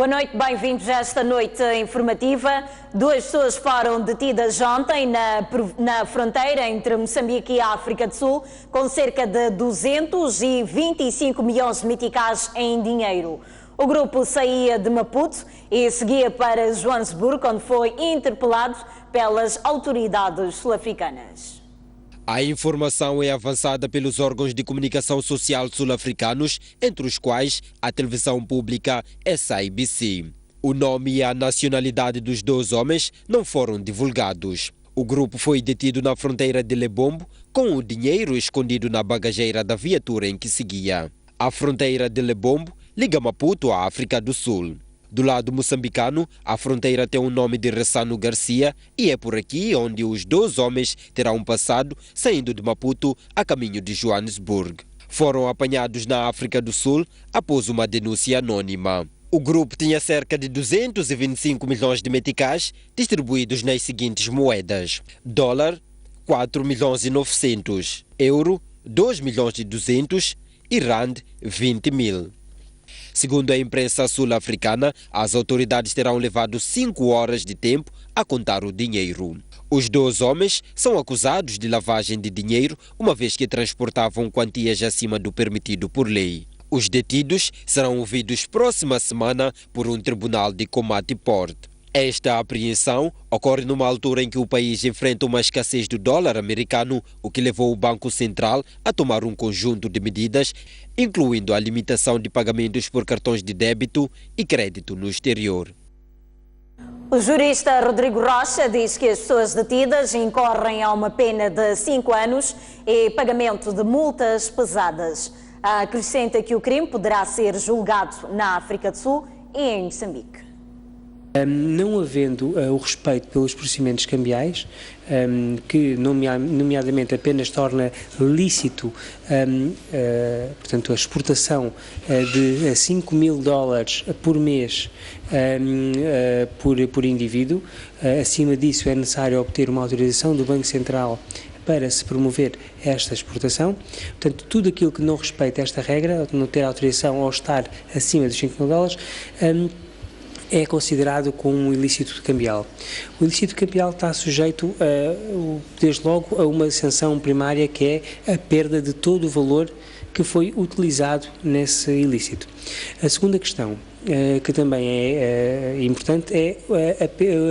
Boa noite, bem-vindos a esta noite informativa. 2 pessoas foram detidas ontem na fronteira entre Moçambique e a África do Sul, com cerca de 225 milhões de meticais em dinheiro. O grupo saía de Maputo e seguia para Joanesburgo, onde foi interpelado pelas autoridades sul-africanas. A informação é avançada pelos órgãos de comunicação social sul-africanos, entre os quais a televisão pública SABC. O nome e a nacionalidade dos 2 homens não foram divulgados. O grupo foi detido na fronteira de Lebombo, com o dinheiro escondido na bagageira da viatura em que seguia. A fronteira de Lebombo liga Maputo à África do Sul. Do lado moçambicano, a fronteira tem o nome de Ressano Garcia e é por aqui onde os 2 homens terão passado, saindo de Maputo a caminho de Joanesburgo. Foram apanhados na África do Sul após uma denúncia anônima. O grupo tinha cerca de 225 milhões de meticais distribuídos nas seguintes moedas: dólar, 4 milhões e 900, euro, 2 milhões e 200 e rand, 20 mil. Segundo a imprensa sul-africana, as autoridades terão levado 5 horas de tempo a contar o dinheiro. Os 2 homens são acusados de lavagem de dinheiro, uma vez que transportavam quantias acima do permitido por lei. Os detidos serão ouvidos próxima semana por um tribunal de Komati Port. Esta apreensão ocorre numa altura em que o país enfrenta uma escassez do dólar americano, o que levou o Banco Central a tomar um conjunto de medidas, incluindo a limitação de pagamentos por cartões de débito e crédito no exterior. O jurista Rodrigo Rocha diz que as pessoas detidas incorrem a uma pena de 5 anos e pagamento de multas pesadas. Acrescenta que o crime poderá ser julgado na África do Sul e em Moçambique. Não havendo o respeito pelos procedimentos cambiais, que nomeadamente apenas torna lícito portanto, a exportação de 5 mil dólares por mês por indivíduo. Acima disso é necessário obter uma autorização do Banco Central para se promover esta exportação. Portanto, tudo aquilo que não respeita esta regra, não ter autorização ou estar acima dos 5 mil dólares, é considerado como um ilícito cambial. O ilícito cambial está sujeito, desde logo, a uma sanção primária, que é a perda de todo o valor que foi utilizado nesse ilícito. A segunda questão, que também é importante, é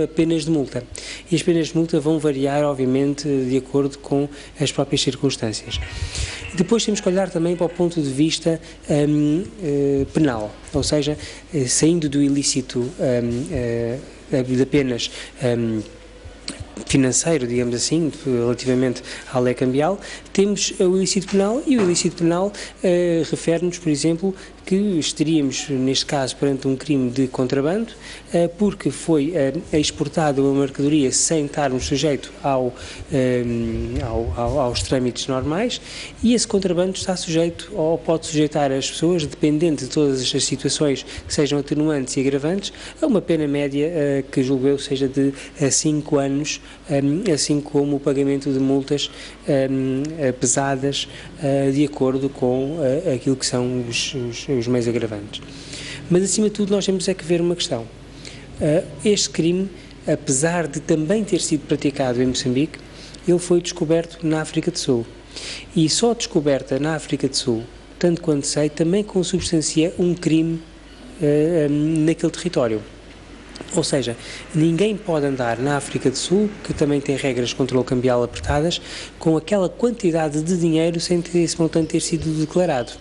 penas de multa. E as penas de multa vão variar, obviamente, de acordo com as próprias circunstâncias. Depois temos que olhar também para o ponto de vista penal, ou seja, saindo do ilícito de apenas financeiro, digamos assim, relativamente à lei cambial, temos o ilícito penal, e o ilícito penal refere-nos, por exemplo, que estaríamos, neste caso, perante um crime de contrabando, porque foi exportada uma mercadoria sem estarmos sujeitos aos trâmites normais, e esse contrabando está sujeito, ou pode sujeitar as pessoas, dependendo de todas as situações que sejam atenuantes e agravantes, a uma pena média que julgo eu seja de 5 anos, assim como o pagamento de multas pesadas de acordo com aquilo que são os meios agravantes. Mas, acima de tudo, nós temos que ver uma questão. Este crime, apesar de também ter sido praticado em Moçambique, ele foi descoberto na África do Sul. E só a descoberta na África do Sul, tanto quanto sei, também consubstancia um crime naquele território. Ou seja, ninguém pode andar na África do Sul, que também tem regras de controle cambial apertadas, com aquela quantidade de dinheiro sem esse montante ter sido declarado.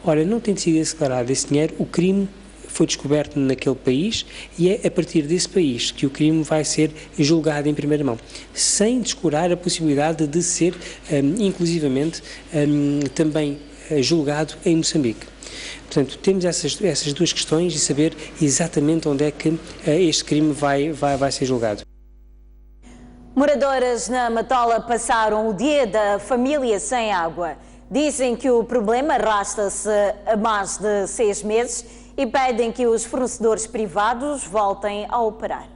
Ora, não tendo sido declarado esse dinheiro, o crime foi descoberto naquele país, e é a partir desse país que o crime vai ser julgado em primeira mão, sem descurar a possibilidade de ser, inclusivamente, também julgado em Moçambique. Portanto, temos essas 2 questões, e saber exatamente onde é que este crime vai ser julgado. Moradoras na Matola passaram o dia da família sem água. Dizem que o problema arrasta-se há mais de 6 meses e pedem que os fornecedores privados voltem a operar.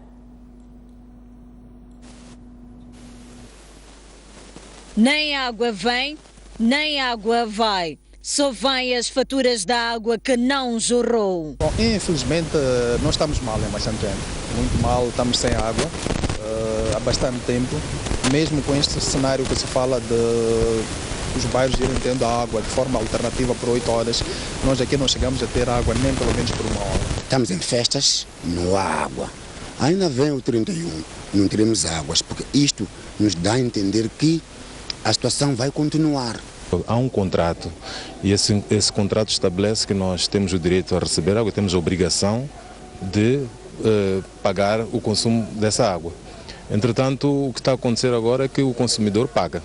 Nem água vem, nem água vai. só vêm as faturas da água que não jorrou. Bom, infelizmente nós estamos mal em bastante tempo, muito mal, estamos sem água há bastante tempo, mesmo com este cenário que se fala de os bairros irem tendo água de forma alternativa por 8 horas, nós aqui não chegamos a ter água nem pelo menos por 1 hora. Estamos em festas, não há água. Ainda vem o 31, não teremos águas, porque isto nos dá a entender que a situação vai continuar. Há um contrato e esse contrato estabelece que nós temos o direito a receber água, temos a obrigação de pagar o consumo dessa água. Entretanto, o que está a acontecer agora é que o consumidor paga,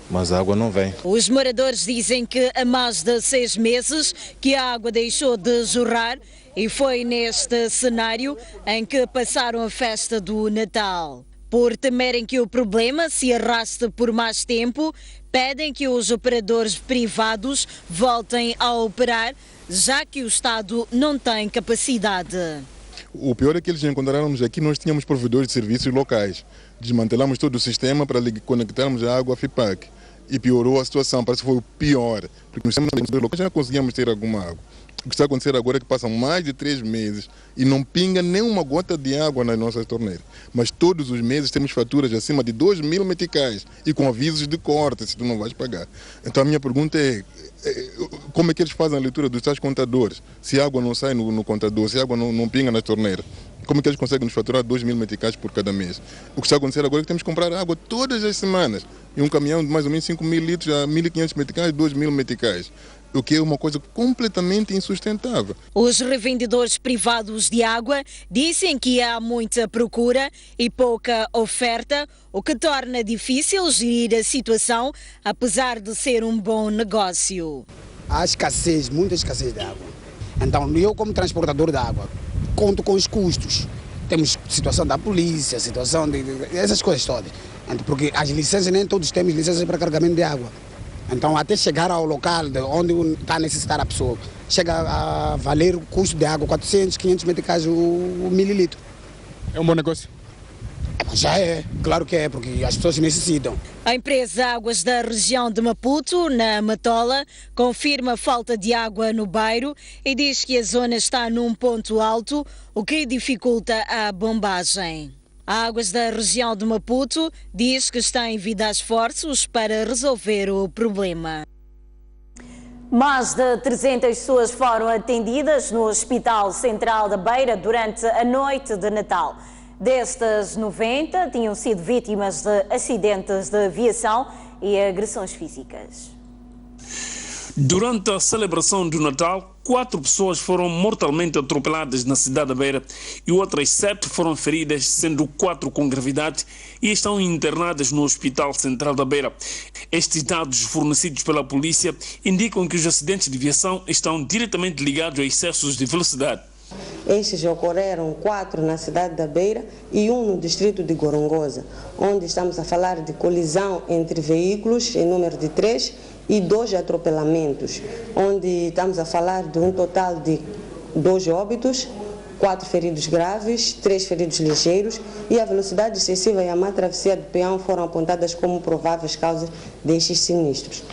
mas a água não vem. Os moradores dizem que há mais de 6 meses que a água deixou de jorrar e foi neste cenário em que passaram a festa do Natal. Por temerem que o problema se arraste por mais tempo, pedem que os operadores privados voltem a operar, já que o Estado não tem capacidade. O pior é que eles encontraram-nos aqui, nós tínhamos provedores de serviços locais. Desmantelamos todo o sistema para conectarmos a água à FIPAC. E piorou a situação, parece que foi o pior. Porque nos sistemas locais já conseguíamos ter alguma água. O que está a acontecer agora é que passam mais de 3 meses e não pinga nem uma gota de água nas nossas torneiras. Mas todos os meses temos faturas acima de 2.000 meticais e com avisos de corte se tu não vais pagar. Então a minha pergunta é, como é que eles fazem a leitura dos tais contadores? Se a água não sai no contador, se a água não pinga nas torneiras, como é que eles conseguem nos faturar 2.000 meticais por cada mês? O que está a acontecer agora é que temos que comprar água todas as semanas. E um caminhão de mais ou menos 5.000 litros a 1.500 meticais, 2.000 meticais. O que é uma coisa completamente insustentável. Os revendedores privados de água dizem que há muita procura e pouca oferta, o que torna difícil gerir a situação, apesar de ser um bom negócio. Há escassez, muita escassez de água. Então, eu como transportador de água, conto com os custos. Temos situação da polícia, situação de essas coisas todas. Porque as licenças, nem todos temos licenças para carregamento de água. Então, até chegar ao local de onde está a necessitar a pessoa, chega a valer o custo de água, 400, 500 meticais o mililitro. É um bom negócio? Já é, claro que é, porque as pessoas necessitam. A empresa Águas da região de Maputo, na Matola, confirma a falta de água no bairro e diz que a zona está num ponto alto, o que dificulta a bombagem. A Águas da região de Maputo diz que está em vida a esforços para resolver o problema. Mais de 300 pessoas foram atendidas no Hospital Central da Beira durante a noite de Natal. Destas, 90 tinham sido vítimas de acidentes de aviação e agressões físicas. Durante a celebração do Natal, 4 pessoas foram mortalmente atropeladas na cidade da Beira e outras 7 foram feridas, sendo 4 com gravidade e estão internadas no Hospital Central da Beira. Estes dados fornecidos pela polícia indicam que os acidentes de aviação estão diretamente ligados a excessos de velocidade. Estes ocorreram 4 na cidade da Beira e 1 no distrito de Gorongosa, onde estamos a falar de colisão entre veículos em número de 3 e 2 atropelamentos, onde estamos a falar de um total de 2 óbitos, 4 feridos graves, 3 feridos ligeiros e a velocidade excessiva e a má travessia do peão foram apontadas como prováveis causas destes sinistros.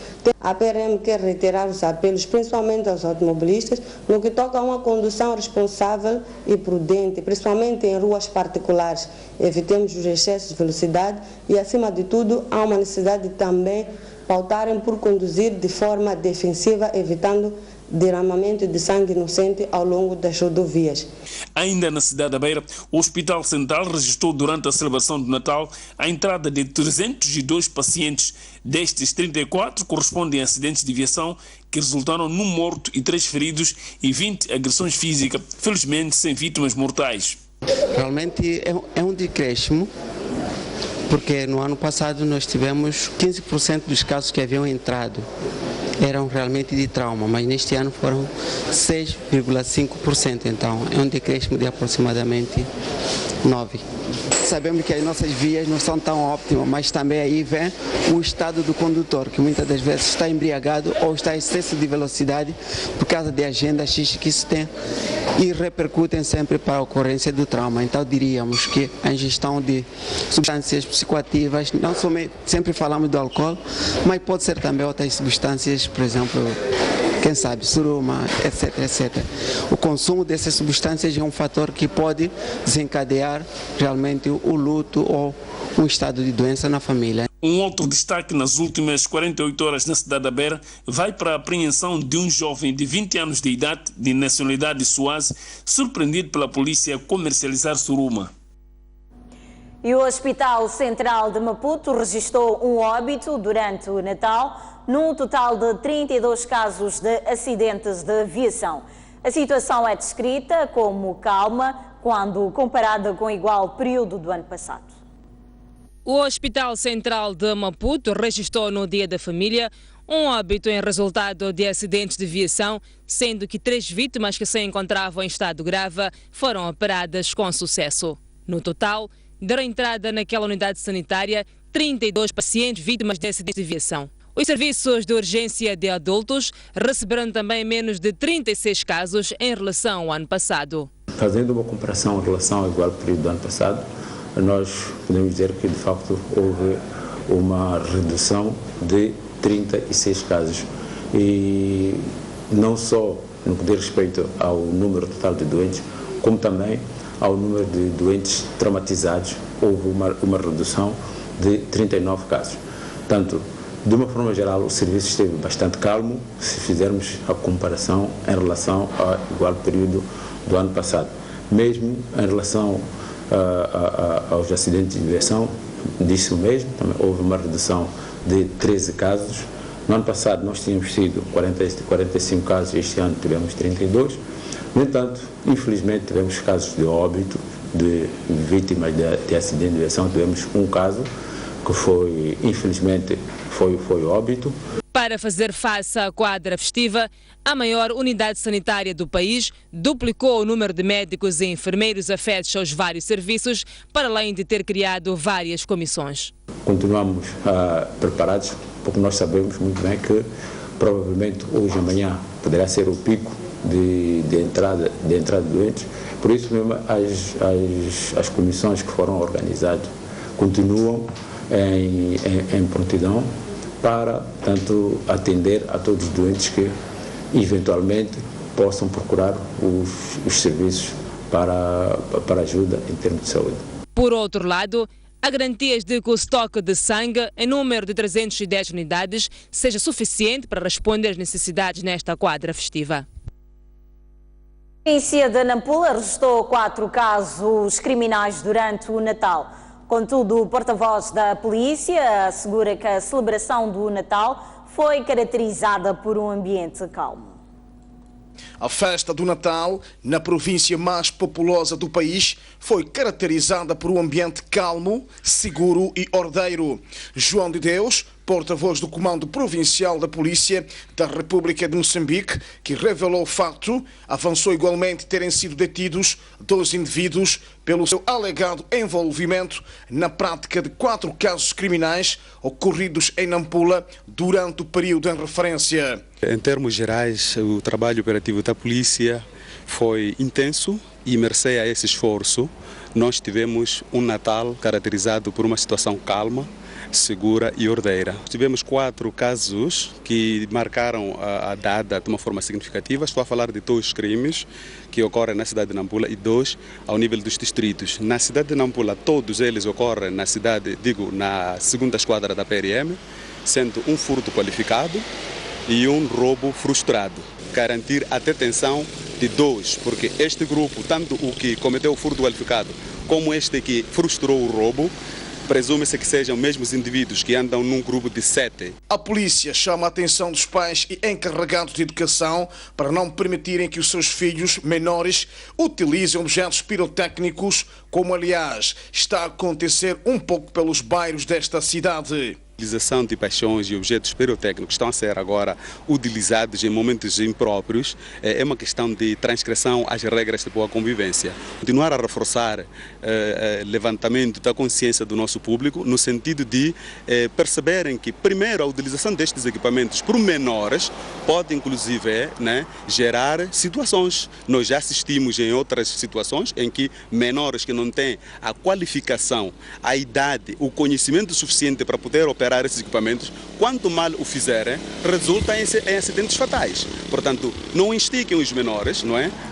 A PRM quer reiterar os apelos, principalmente aos automobilistas, no que toca a uma condução responsável e prudente, principalmente em ruas particulares. Evitemos os excessos de velocidade e, acima de tudo, há uma necessidade de também pautarem por conduzir de forma defensiva, evitando derramamento de sangue inocente ao longo das rodovias. Ainda na cidade da Beira, o Hospital Central registrou durante a celebração do Natal a entrada de 302 pacientes. Destes, 34 correspondem a acidentes de aviação que resultaram num morto e 3 feridos e 20 agressões físicas, felizmente sem vítimas mortais. Realmente é um decréscimo, porque no ano passado nós tivemos 15% dos casos que haviam entrado eram realmente de trauma, mas neste ano foram 6,5%, então é um decréscimo de aproximadamente 9%. sabemos que as nossas vias não são tão óptimas, mas também aí vem o estado do condutor, que muitas das vezes está embriagado ou está em excesso de velocidade por causa de agenda X que isso tem e repercutem sempre para a ocorrência do trauma. Então diríamos que a ingestão de substâncias psicoativas, não somente, sempre falamos do álcool, mas pode ser também outras substâncias, por exemplo, quem sabe, suruma, etc, etc. O consumo dessas substâncias é um fator que pode desencadear realmente o luto ou um estado de doença na família. Um outro destaque nas últimas 48 horas na cidade da Beira vai para a apreensão de um jovem de 20 anos de idade, de nacionalidade suaze, surpreendido pela polícia a comercializar suruma. E o Hospital Central de Maputo registrou um óbito durante o Natal, num total de 32 casos de acidentes de aviação. A situação é descrita como calma quando comparada com o igual período do ano passado. O Hospital Central de Maputo registrou no Dia da Família um óbito em resultado de acidentes de aviação, sendo que 3 vítimas que se encontravam em estado grave foram operadas com sucesso. No total, deram entrada naquela unidade sanitária 32 pacientes vítimas de acidentes de aviação. Os serviços de urgência de adultos receberam também menos de 36 casos em relação ao ano passado. Fazendo uma comparação em relação ao igual período do ano passado, nós podemos dizer que de facto houve uma redução de 36 casos. E não só no que diz respeito ao número total de doentes, como também ao número de doentes traumatizados, houve uma redução de 39 casos. Portanto, de uma forma geral, o serviço esteve bastante calmo se fizermos a comparação em relação ao igual período do ano passado. Mesmo em relação aos acidentes de aviação, disse o mesmo, também houve uma redução de 13 casos. No ano passado nós tínhamos tido 45 casos, este ano tivemos 32. No entanto, infelizmente tivemos casos de óbito, de vítimas de acidente de aviação, tivemos um caso que foi, infelizmente, foi óbito. Para fazer face à quadra festiva, a maior unidade sanitária do país duplicou o número de médicos e enfermeiros afetos aos vários serviços, para além de ter criado várias comissões. Continuamos preparados, porque nós sabemos muito bem que provavelmente hoje e amanhã poderá ser o pico de entrada de doentes. Por isso mesmo as comissões que foram organizadas continuam em prontidão para, tanto, atender a todos os doentes que eventualmente possam procurar os serviços para ajuda em termos de saúde. Por outro lado, há garantias de que o estoque de sangue em número de 310 unidades seja suficiente para responder às necessidades nesta quadra festiva. A província de Nampula registrou 4 casos criminais durante o Natal. Contudo, o porta-voz da polícia assegura que a celebração do Natal foi caracterizada por um ambiente calmo. A festa do Natal, na província mais populosa do país, foi caracterizada por um ambiente calmo, seguro e ordeiro. João de Deus, porta-voz do Comando Provincial da Polícia da República de Moçambique, que revelou o facto, avançou igualmente terem sido detidos 2 indivíduos pelo seu alegado envolvimento na prática de 4 casos criminais ocorridos em Nampula durante o período em referência. Em termos gerais, o trabalho operativo da polícia foi intenso e, mercê a esse esforço, nós tivemos um Natal caracterizado por uma situação calma, segura e ordeira. Tivemos 4 casos que marcaram a data de uma forma significativa. Estou a falar de 2 crimes que ocorrem na cidade de Nampula e 2 ao nível dos distritos. Na cidade de Nampula, todos eles ocorrem na segunda esquadra da PRM, sendo um furto qualificado e um roubo frustrado. Garantir a detenção de 2, porque este grupo, tanto o que cometeu o furto qualificado como este que frustrou o roubo, presume-se que sejam mesmos indivíduos que andam num grupo de 7. A polícia chama a atenção dos pais e encarregados de educação para não permitirem que os seus filhos menores utilizem objetos pirotécnicos, como aliás está a acontecer um pouco pelos bairros desta cidade. utilização de paixões e objetos pirotécnicos estão a ser agora utilizados em momentos impróprios é uma questão de transgressão às regras de boa convivência. Continuar a reforçar levantamento da consciência do nosso público no sentido de perceberem que, primeiro, a utilização destes equipamentos por menores pode, inclusive, gerar situações. Nós já assistimos em outras situações em que menores que não têm a qualificação, a idade, o conhecimento suficiente para poder operar esses equipamentos, quanto mal o fizerem, resulta em acidentes fatais. Portanto, não instiguem os menores,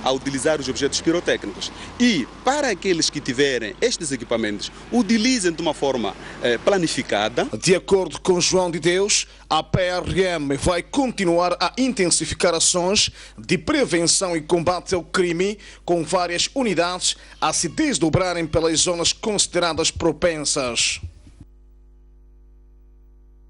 a utilizar os objetos pirotécnicos. E, para aqueles que tiverem estes equipamentos, utilizem de uma forma planificada. De acordo com João de Deus, a PRM vai continuar a intensificar ações de prevenção e combate ao crime, com várias unidades a se desdobrarem pelas zonas consideradas propensas.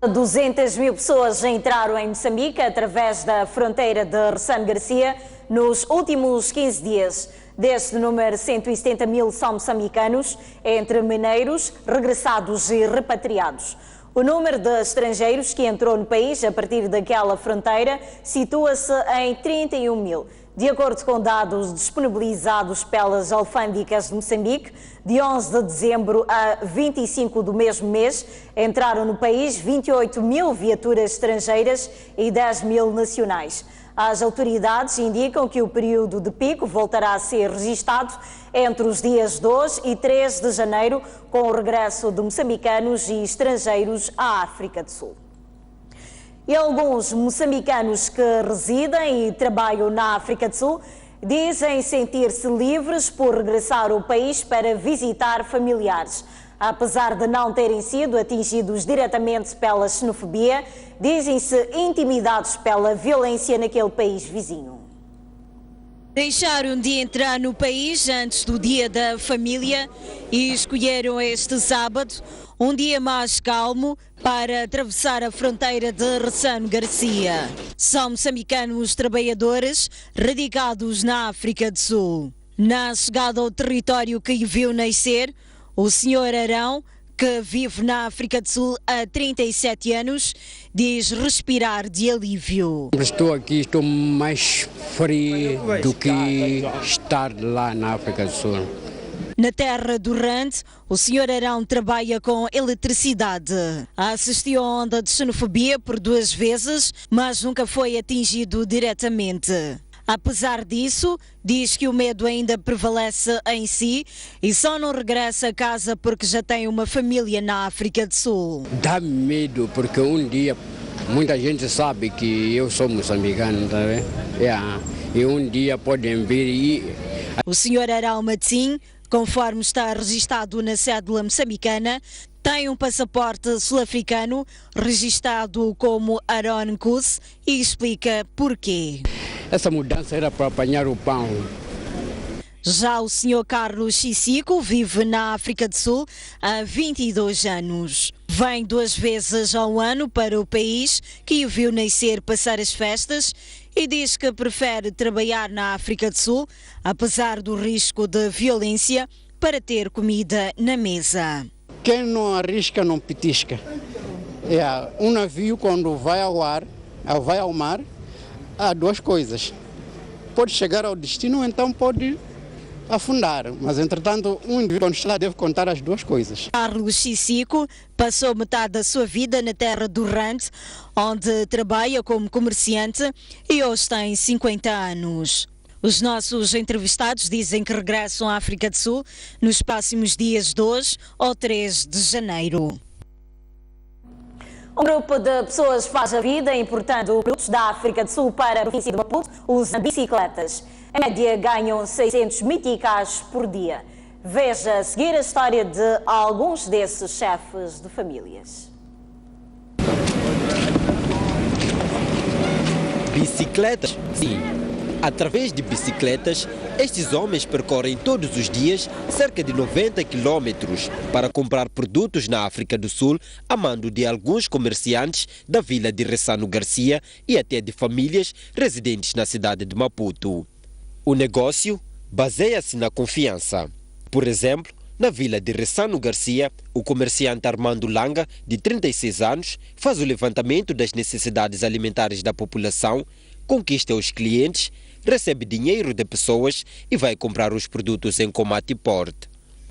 200 mil pessoas entraram em Moçambique através da fronteira de Ressano Garcia nos últimos 15 dias. Deste número, 170 mil são moçambicanos, entre mineiros, regressados e repatriados. O número de estrangeiros que entrou no país a partir daquela fronteira situa-se em 31 mil. De acordo com dados disponibilizados pelas alfândegas de Moçambique, de 11 de dezembro a 25 do mesmo mês, entraram no país 28 mil viaturas estrangeiras e 10 mil nacionais. As autoridades indicam que o período de pico voltará a ser registado entre os dias 2 e 3 de janeiro, com o regresso de moçambicanos e estrangeiros à África do Sul. E alguns moçambicanos que residem e trabalham na África do Sul dizem sentir-se livres por regressar ao país para visitar familiares. Apesar de não terem sido atingidos diretamente pela xenofobia, dizem-se intimidados pela violência naquele país vizinho. Deixaram de entrar no país antes do Dia da Família e escolheram este sábado, um dia mais calmo, para atravessar a fronteira de Ressano Garcia. São moçambicanos trabalhadores radicados na África do Sul. Na chegada ao território que viu nascer, o Sr. Arão, que vive na África do Sul há 37 anos, diz respirar de alívio. Estou aqui, estou mais frio do que estar lá na África do Sul. Na terra do Rande, o Sr. Arão trabalha com eletricidade. Assistiu a onda de xenofobia por 2 vezes, mas nunca foi atingido diretamente. Apesar disso, diz que o medo ainda prevalece em si e só não regressa a casa porque já tem uma família na África do Sul. Dá medo porque um dia muita gente sabe que eu sou moçambicano, tá vendo? E um dia podem vir e... O Sr. Arão Matim, conforme está registado na cédula moçambicana, tem um passaporte sul-africano registado como Aron Kus e explica porquê. Essa mudança era para apanhar o pão. Já o Sr. Carlos Chisico vive na África do Sul há 22 anos. Vem 2 vezes ao ano para o país, que o viu nascer, passar as festas, e diz que prefere trabalhar na África do Sul, apesar do risco de violência, para ter comida na mesa. Quem não arrisca não petisca. Um navio, quando vai ao mar, há 2 coisas. Pode chegar ao destino ou então pode afundar. Mas, entretanto, um indivíduo quando está lá deve contar as 2 coisas. Carlos Chisico passou metade da sua vida na terra do Rande, onde trabalha como comerciante e hoje tem 50 anos. Os nossos entrevistados dizem que regressam à África do Sul nos próximos dias 2 ou 3 de janeiro. Um grupo de pessoas faz a vida importando produtos da África do Sul para a província de Maputo usando bicicletas. Em média ganham 600 meticais por dia. Veja a seguir a história de alguns desses chefes de famílias. Bicicletas? Sim. Através de bicicletas, estes homens percorrem todos os dias cerca de 90 quilômetros para comprar produtos na África do Sul, a mando de alguns comerciantes da vila de Ressano Garcia e até de famílias residentes na cidade de Maputo. O negócio baseia-se na confiança. Por exemplo, Na vila de Ressano Garcia, o comerciante Armando Langa, de 36 anos, faz o levantamento das necessidades alimentares da população, conquista os clientes, recebe dinheiro de pessoas e vai comprar os produtos em Komati Port.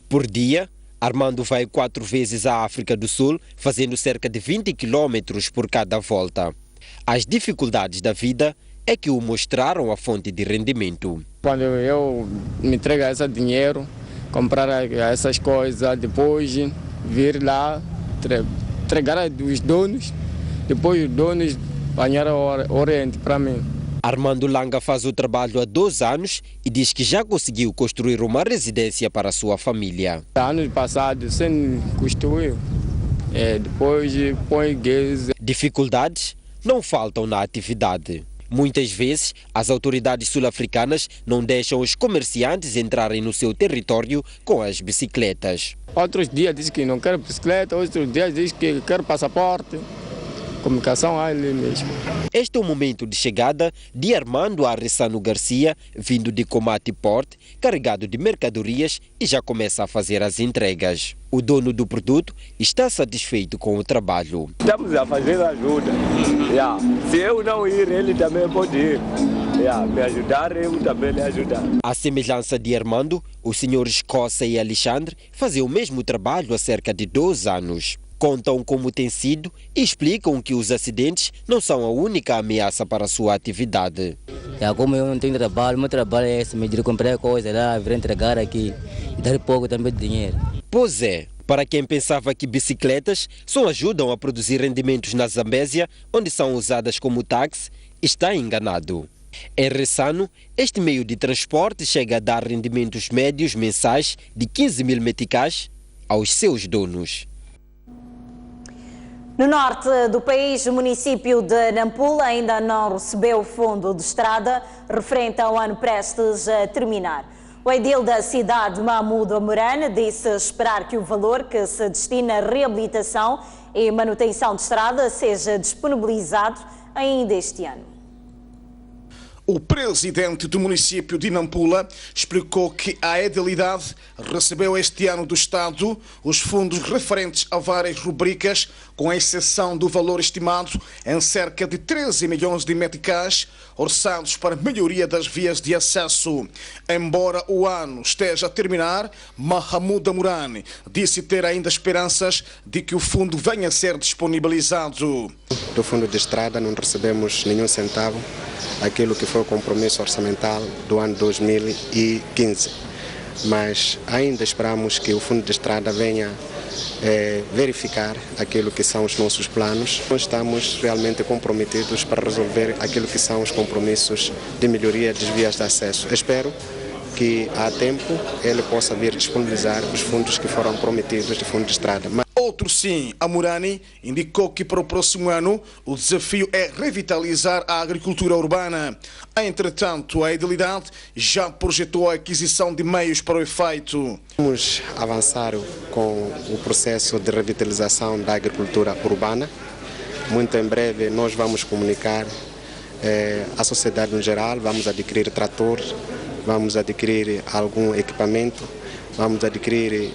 Por dia, Armando vai 4 vezes à África do Sul, fazendo cerca de 20 quilômetros por cada volta. As dificuldades da vida é que o mostraram a fonte de rendimento. Quando eu me entrego esse dinheiro, comprar essas coisas, depois vir lá, entregar aos donos, depois os donos banhar o oriente para mim. Armando Langa faz o trabalho há 2 anos e diz que já conseguiu construir uma residência para a sua família. Anos passados, sem construir, depois põe guias. Dificuldades não faltam na atividade. Muitas vezes, as autoridades sul-africanas não deixam os comerciantes entrarem no seu território com as bicicletas. Outros dias dizem que não quer bicicleta, outros dias dizem que quer passaporte. Comunicação ali mesmo. Este é o momento de chegada de Armando a Ressano Garcia, vindo de Komati Port, carregado de mercadorias e já começa a fazer as entregas. O dono do produto está satisfeito com o trabalho. Estamos a fazer ajuda. Se eu não ir, ele também pode ir. Me ajudar, eu também lhe ajudar. À semelhança de Armando, os senhores Cossa e Alexandre fazem o mesmo trabalho há cerca de 2 anos. Contam como tem sido e explicam que os acidentes não são a única ameaça para a sua atividade. Como eu não tenho trabalho, meu trabalho é esse, me de comprar coisa lá, vir entregar aqui e dar pouco também de dinheiro. Pois é, para quem pensava que bicicletas só ajudam a produzir rendimentos na Zambésia, onde são usadas como táxi, está enganado. Em Ressano, este meio de transporte chega a dar rendimentos médios mensais de 15 mil meticais aos seus donos. No norte do país, o município de Nampula ainda não recebeu o fundo de estrada referente ao ano prestes a terminar. O edil da cidade, Mahmoud Omorane, disse esperar que o valor que se destina à reabilitação e manutenção de estrada seja disponibilizado ainda este ano. O presidente do município de Nampula explicou que a edilidade recebeu este ano do Estado os fundos referentes a várias rubricas, com exceção do valor estimado em cerca de 13 milhões de meticais, orçados para melhoria das vias de acesso. Embora o ano esteja a terminar, Mahmoud Omorane disse ter ainda esperanças de que o fundo venha a ser disponibilizado. Do fundo de estrada não recebemos nenhum centavo, aquilo que foi o compromisso orçamental do ano 2015. Mas ainda esperamos que o fundo de estrada venha verificar aquilo que são os nossos planos. Nós estamos realmente comprometidos para resolver aquilo que são os compromissos de melhoria das vias de acesso. Espero que a tempo ele possa vir disponibilizar os fundos que foram prometidos de fundo de estrada. Outro sim, Omorane indicou que para o próximo ano o desafio é revitalizar a agricultura urbana. Entretanto, a edilidade já projetou a aquisição de meios para o efeito. Vamos avançar com o processo de revitalização da agricultura urbana. Muito em breve nós vamos comunicar à sociedade no geral, vamos adquirir tratores, vamos adquirir algum equipamento, vamos adquirir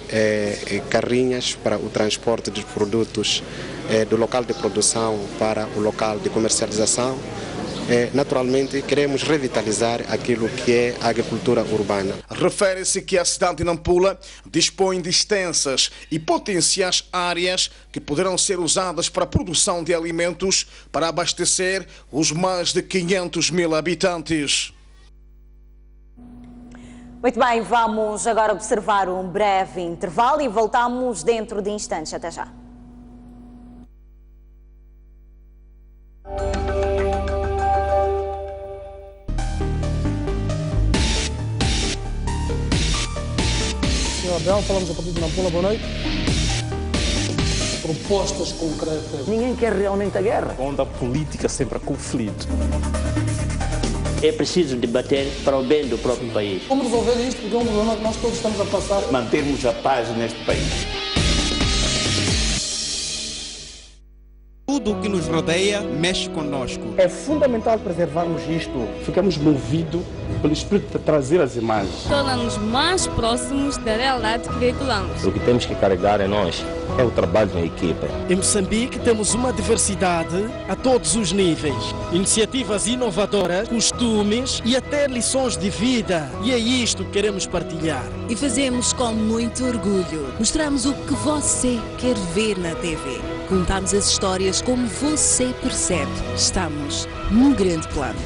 carrinhas para o transporte dos produtos do local de produção para o local de comercialização. Naturalmente, queremos revitalizar aquilo que é a agricultura urbana. Refere-se que a cidade de Nampula dispõe de extensas e potenciais áreas que poderão ser usadas para a produção de alimentos para abastecer os mais de 500 mil habitantes. Muito bem, vamos agora observar um breve intervalo e voltamos dentro de instantes. Até já. Senhor Abel, falamos a partir de Nampula, boa noite. Propostas concretas. Ninguém quer realmente a guerra. Onde a política sempre há conflito. É preciso debater para o bem do próprio país. Como resolver isto? Porque é um problema que nós todos estamos a passar. Mantermos a paz neste país. Tudo o que nos rodeia mexe conosco. É fundamental preservarmos isto. Ficamos movidos pelo espírito de trazer as imagens. Torna-nos mais próximos da realidade que veiculamos. O que temos que carregar em nós é o trabalho em equipa. Em Moçambique temos uma diversidade a todos os níveis, iniciativas inovadoras, costumes e até lições de vida. E é isto que queremos partilhar. E fazemos com muito orgulho. Mostramos o que você quer ver na TV. Contamos as histórias como você percebe. Estamos num grande plano.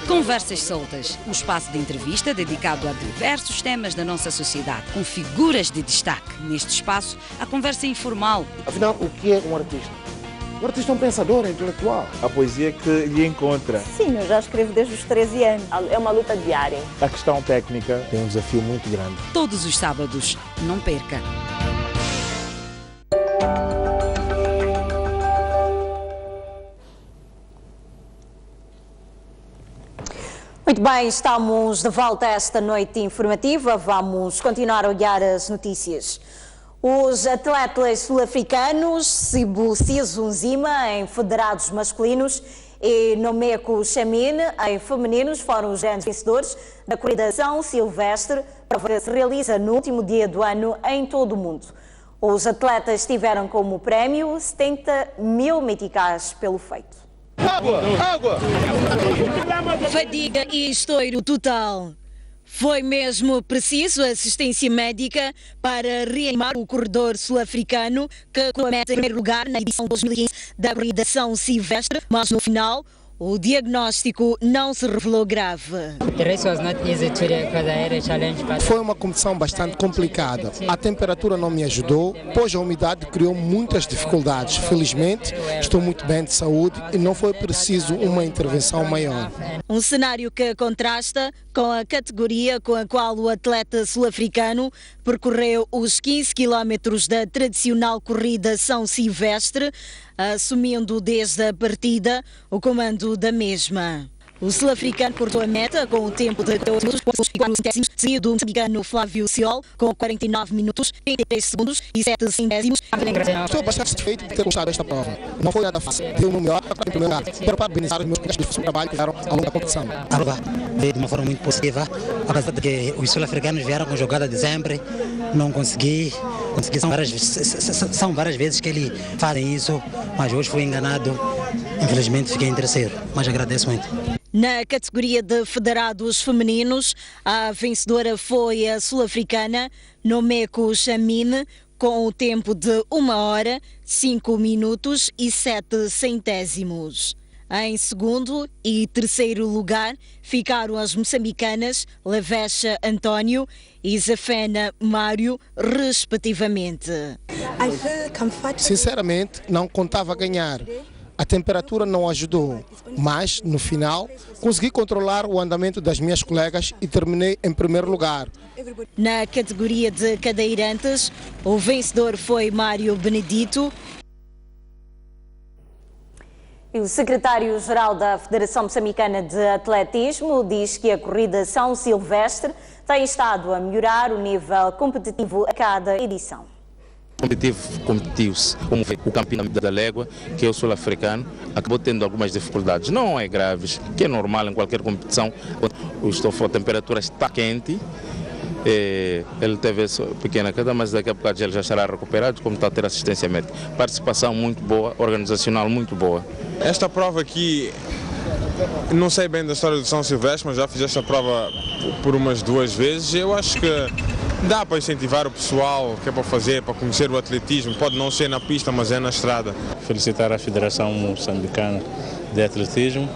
Conversas Soltas, um espaço de entrevista dedicado a diversos temas da nossa sociedade, com figuras de destaque. Neste espaço, a conversa é informal. Afinal, o que é um artista? O artista é um pensador, é intelectual. A poesia que lhe encontra. Sim, eu já escrevo desde os 13 anos. É uma luta diária. A questão técnica tem um desafio muito grande. Todos os sábados, não perca. Muito bem, estamos de volta a esta noite informativa. Vamos continuar a olhar as notícias. Os atletas sul-africanos Sibu Sizunzima em federados masculinos e Nomeko Chamine em femininos foram os grandes vencedores da corrida São Silvestre, prova que se realiza no último dia do ano em todo o mundo. Os atletas tiveram como prémio 70 mil meticais pelo feito. Água! Fadiga e estouro total. Foi mesmo preciso assistência médica para reanimar o corredor sul-africano que comete em primeiro lugar na edição 2015 da corrida São Silvestre, mas no final o diagnóstico não se revelou grave. Foi uma competição bastante complicada. A temperatura não me ajudou, pois a umidade criou muitas dificuldades. Felizmente, estou muito bem de saúde e não foi preciso uma intervenção maior. Um cenário que contrasta com a categoria com a qual o atleta sul-africano percorreu os 15 quilómetros da tradicional corrida São Silvestre, assumindo desde a partida o comando da mesma. O sul-africano cortou a meta com o tempo de 14 minutos, 4 centésimos, seguido do moçambicano Flávio Ciol, com 49 minutos, 33 segundos e 7 centésimos. Estou bastante satisfeito por ter gostado desta prova. Não foi nada fácil. Deu o meu melhor em primeiro lugar. Quero parabenizar os meus colegas de trabalho que fizeram ao longo da competição. A prova veio de uma forma muito positiva, apesar de que os sul-africanos vieram com jogada de sempre, não consegui. São várias vezes que eles fazem isso, mas hoje fui enganado. Infelizmente fiquei em terceiro, mas agradeço muito. Na categoria de federados femininos, a vencedora foi a sul-africana Nomeko Chamine, com o tempo de 1 hora, 5 minutos e 7 centésimos. Em segundo e terceiro lugar ficaram as moçambicanas Lavecha António e Zafena Mário, respectivamente. Sinceramente, não contava ganhar. A temperatura não ajudou, mas, no final, consegui controlar o andamento das minhas colegas e terminei em primeiro lugar. Na categoria de cadeirantes, o vencedor foi Mário Benedito. E o secretário-geral da Federação Moçambicana de Atletismo diz que a corrida São Silvestre tem estado a melhorar o nível competitivo a cada edição. Competiu-se, como o campeão da légua, que é o sul-africano, acabou tendo algumas dificuldades, não é graves, que é normal em qualquer competição. A temperatura está quente, ele teve essa pequena queda, mas daqui a pouco ele já estará recuperado, como está a ter assistência médica. Participação muito boa, organizacional muito boa. Esta prova aqui, não sei bem da história do São Silvestre, mas já fiz esta prova por umas 2 vezes. Eu acho que dá para incentivar o pessoal que é para fazer, para conhecer o atletismo. Pode não ser na pista, mas é na estrada. Felicitar a Federação Moçambicana de Atletismo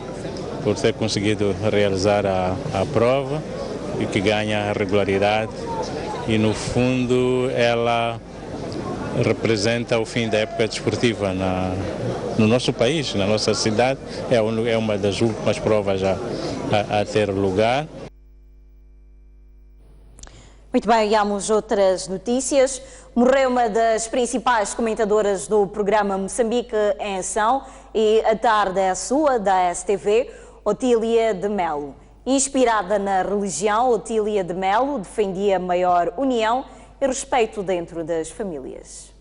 por ter conseguido realizar a prova e que ganha regularidade. E no fundo ela representa o fim da época desportiva no nosso país, na nossa cidade. É uma das últimas provas a ter lugar. Muito bem, vamos outras notícias. Morreu uma das principais comentadoras do programa Moçambique em Ação e A Tarde é Sua, da STV, Otília de Melo. Inspirada na religião, Otília de Melo defendia maior união e respeito dentro das famílias.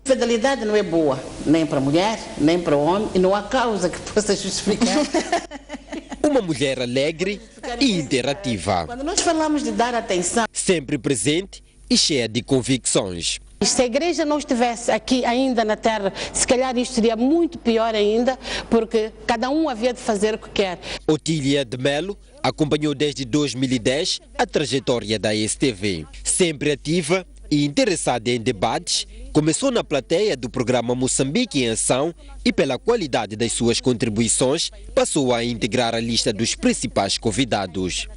Fidelidade não é boa, nem para a mulher, nem para o homem, e não há causa que possa justificar. Uma mulher alegre e interativa. Quando nós falamos de dar atenção, sempre presente e cheia de convicções. Se a igreja não estivesse aqui ainda na terra, se calhar isto seria muito pior ainda, porque cada um havia de fazer o que quer. Otília de Melo acompanhou desde 2010 a trajetória da STV. Sempre ativa e interessada em debates, começou na plateia do programa Moçambique em Ação e, pela qualidade das suas contribuições, passou a integrar a lista dos principais convidados.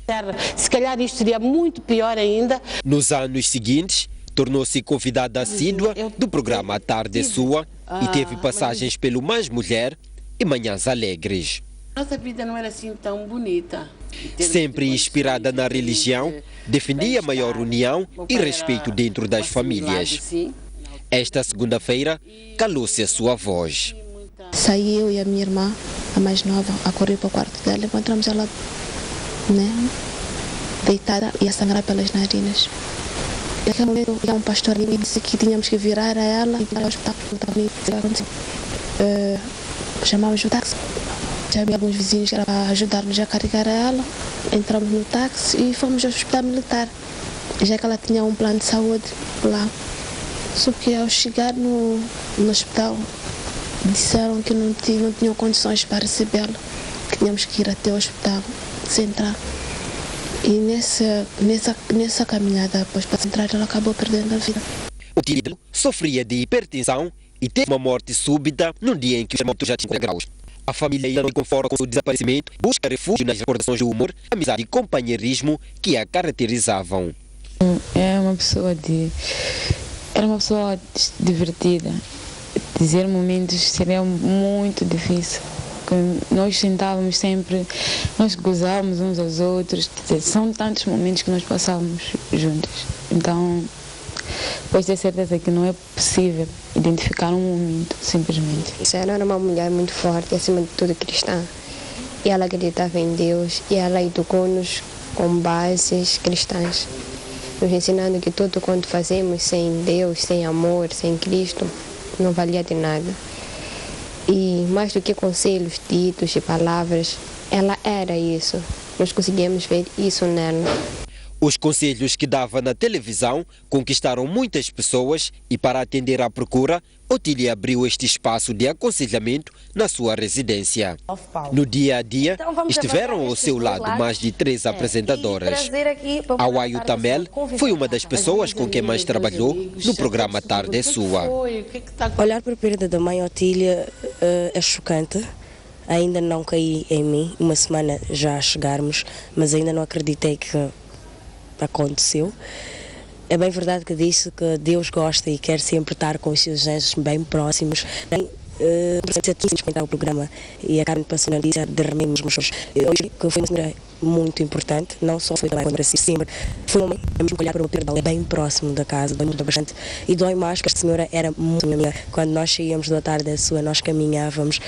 Se calhar isto seria muito pior ainda. Nos anos seguintes, tornou-se convidada assídua do programa A Tarde é Sua e teve passagens pelo Mais Mulher e Manhãs Alegres. Nossa vida não era assim tão bonita. Sempre inspirada na religião, defendia maior união e respeito dentro das famílias. Esta segunda-feira, calou-se a sua voz. Saí eu e a minha irmã, a mais nova, a correr para o quarto dela. Encontramos ela, deitada e a sangrar pelas narinas. Naquele momento, um pastor me disse que tínhamos que virar a ela e ir ao hospital. Chamamos o táxi. Chamei alguns vizinhos que era para ajudar-nos a carregar a ela. Entramos no táxi e fomos ao hospital militar, já que ela tinha um plano de saúde lá. Só que ao chegar no hospital, disseram que não tinham condições para recebê-la, que tínhamos que ir até o hospital central. E nessa caminhada após para central, ela acabou perdendo a vida. O título sofria de hipertensão e teve uma morte súbita no dia em que o termômetro já tinha 50 graus. A família ainda não conforma com o desaparecimento, busca refúgio nas recordações do humor, amizade e companheirismo que a caracterizavam. Era uma pessoa divertida. Dizer momentos seria muito difícil. Nós sentávamos sempre, nós gozávamos uns aos outros. São tantos momentos que nós passávamos juntos. Então, pois ter certeza que não é possível identificar um momento, simplesmente. Ela era uma mulher muito forte, acima de tudo cristã. E ela acreditava em Deus e ela educou-nos com bases cristãs, nos ensinando que tudo quanto fazemos sem Deus, sem amor, sem Cristo, não valia de nada. E mais do que conselhos ditos e palavras, ela era isso. Nós conseguimos ver isso nela. Os conselhos que dava na televisão conquistaram muitas pessoas e, para atender à procura, Otília abriu este espaço de aconselhamento na sua residência. No dia a dia, estiveram ao seu lado mais de 3 apresentadoras. Awaio Tamel foi uma das pessoas com quem mais trabalhou no programa Tarde é Sua. Olhar para a perda da mãe Otília é chocante. Ainda não caí em mim, uma semana já a chegarmos, mas ainda não acreditei que aconteceu. É bem verdade que disse que Deus gosta e quer sempre estar com os seus anjos bem próximos. O programa e a Carmen passou na notícia de rememos hoje, que foi uma senhora muito importante, não só foi para si, sempre foi uma mãe, olhar para o perda bem próximo da casa, dói muito bastante, e dói mais que a senhora era muito amiga. Quando nós saíamos da tarde da sua, nós caminhávamos.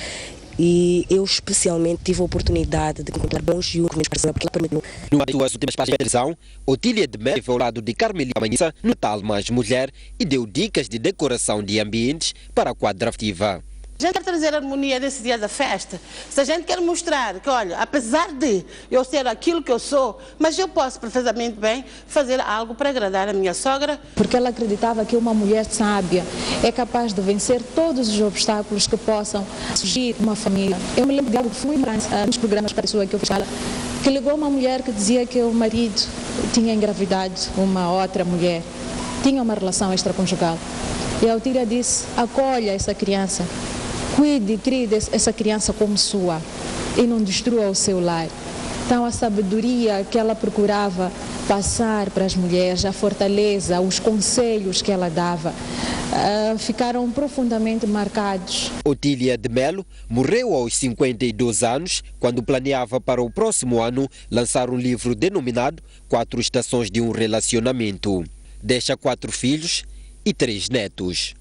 E eu especialmente tive a oportunidade de encontrar bons e únicos parceiros. Numa das suas últimas páginas de televisão, Otília de Melo esteve ao lado de Carmelita Manhissa no Tal Mais Mulher e deu dicas de decoração de ambientes para a quadra ativa. A gente quer trazer harmonia nesse dia da festa. Se a gente quer mostrar que, olha, apesar de eu ser aquilo que eu sou, mas eu posso perfeitamente bem fazer algo para agradar a minha sogra. Porque ela acreditava que uma mulher sábia é capaz de vencer todos os obstáculos que possam surgir uma família. Eu me lembro de algo que foi nos programas para a pessoa que eu fiz, que ligou uma mulher que dizia que o marido tinha engravidado uma outra mulher, tinha uma relação extraconjugal. E a Otília disse, acolha essa criança. Cuide e crie essa criança como sua e não destrua o seu lar. Então a sabedoria que ela procurava passar para as mulheres, a fortaleza, os conselhos que ela dava, ficaram profundamente marcados. Otília de Melo morreu aos 52 anos quando planeava para o próximo ano lançar um livro denominado 4 Estações de um Relacionamento. Deixa 4 filhos e 3 netos.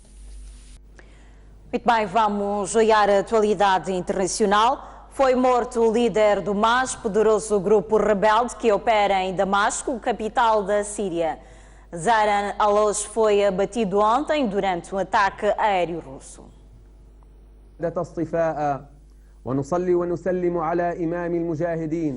Muito bem, vamos olhar a atualidade internacional. Foi morto o líder do MAS, poderoso grupo rebelde que opera em Damasco, capital da Síria. Zaran Alous foi abatido ontem durante um ataque aéreo russo.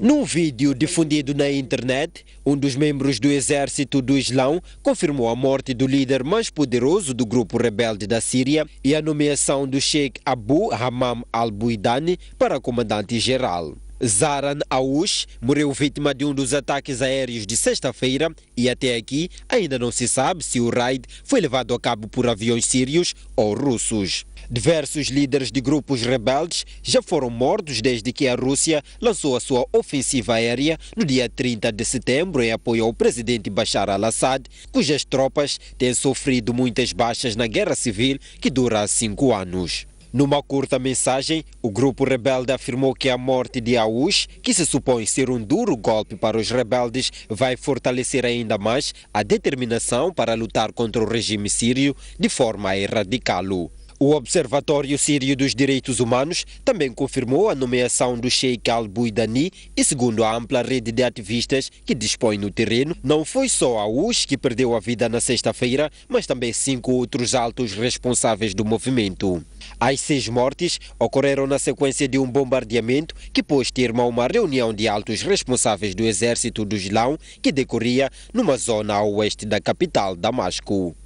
Num vídeo difundido na internet, um dos membros do exército do Islão confirmou a morte do líder mais poderoso do grupo rebelde da Síria e a nomeação do Sheikh Abu Hammam al-Buidani para comandante-geral. Zaran Alous morreu vítima de um dos ataques aéreos de sexta-feira e até aqui ainda não se sabe se o raid foi levado a cabo por aviões sírios ou russos. Diversos líderes de grupos rebeldes já foram mortos desde que a Rússia lançou a sua ofensiva aérea no dia 30 de setembro em apoio ao presidente Bashar al-Assad, cujas tropas têm sofrido muitas baixas na guerra civil que dura há 5 anos. Numa curta mensagem, o grupo rebelde afirmou que a morte de Alous, que se supõe ser um duro golpe para os rebeldes, vai fortalecer ainda mais a determinação para lutar contra o regime sírio de forma a erradicá-lo. O Observatório Sírio dos Direitos Humanos também confirmou a nomeação do Sheikh al-Buidani e, segundo a ampla rede de ativistas que dispõe no terreno, não foi só Alous que perdeu a vida na sexta-feira, mas também 5 outros altos responsáveis do movimento. As 6 mortes ocorreram na sequência de um bombardeamento que pôs termo a uma reunião de altos responsáveis do exército do Islão que decorria numa zona a oeste da capital, Damasco.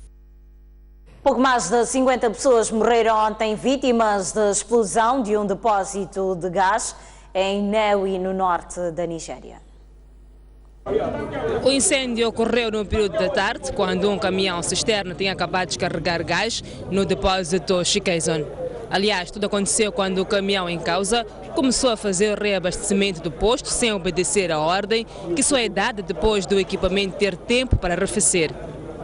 Pouco mais de 50 pessoas morreram ontem vítimas da explosão de um depósito de gás em Newi, no norte da Nigéria. O incêndio ocorreu no período da tarde, quando um caminhão-cisterna tinha acabado de descarregar gás no depósito Chikeizon. Aliás, tudo aconteceu quando o caminhão em causa começou a fazer o reabastecimento do posto sem obedecer a ordem que só é dada depois do equipamento ter tempo para arrefecer.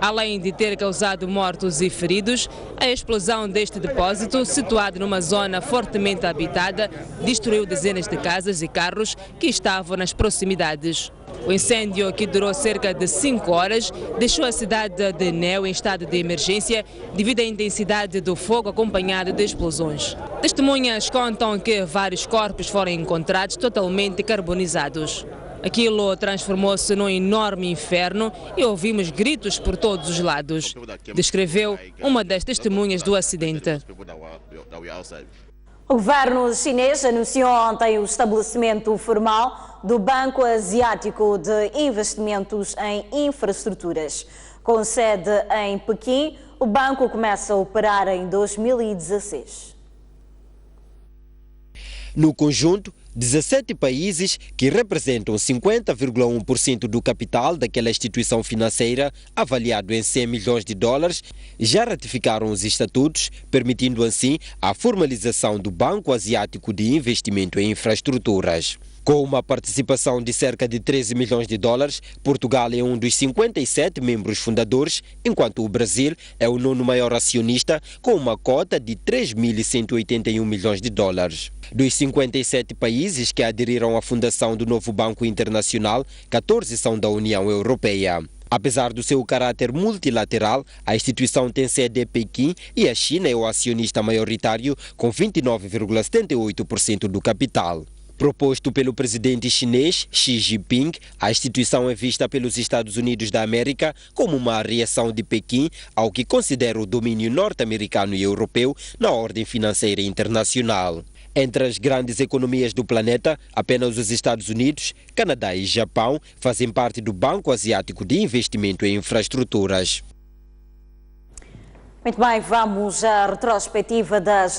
Além de ter causado mortos e feridos, a explosão deste depósito, situado numa zona fortemente habitada, destruiu dezenas de casas e carros que estavam nas proximidades. O incêndio, que durou cerca de 5 horas, deixou a cidade de Neu em estado de emergência devido à intensidade do fogo acompanhado de explosões. Testemunhas contam que vários corpos foram encontrados totalmente carbonizados. Aquilo transformou-se num enorme inferno e ouvimos gritos por todos os lados, descreveu uma das testemunhas do acidente. O governo chinês anunciou ontem o estabelecimento formal do Banco Asiático de Investimentos em Infraestruturas. Com sede em Pequim, o banco começa a operar em 2016. No conjunto, 17 países, que representam 50,1% do capital daquela instituição financeira, avaliado em 100 milhões de dólares, já ratificaram os estatutos, permitindo assim a formalização do Banco Asiático de Investimento em Infraestruturas. Com uma participação de cerca de 13 milhões de dólares, Portugal é um dos 57 membros fundadores, enquanto o Brasil é o 9º maior acionista, com uma cota de 3.181 milhões de dólares. Dos 57 países que aderiram à fundação do novo Banco Internacional, 14 são da União Europeia. Apesar do seu caráter multilateral, a instituição tem sede em Pequim e a China é o acionista maioritário, com 29,78% do capital. Proposto pelo presidente chinês Xi Jinping, a instituição é vista pelos Estados Unidos da América como uma reação de Pequim ao que considera o domínio norte-americano e europeu na ordem financeira internacional. Entre as grandes economias do planeta, apenas os Estados Unidos, Canadá e Japão fazem parte do Banco Asiático de Investimento em Infraestruturas. Muito bem, vamos à retrospectiva das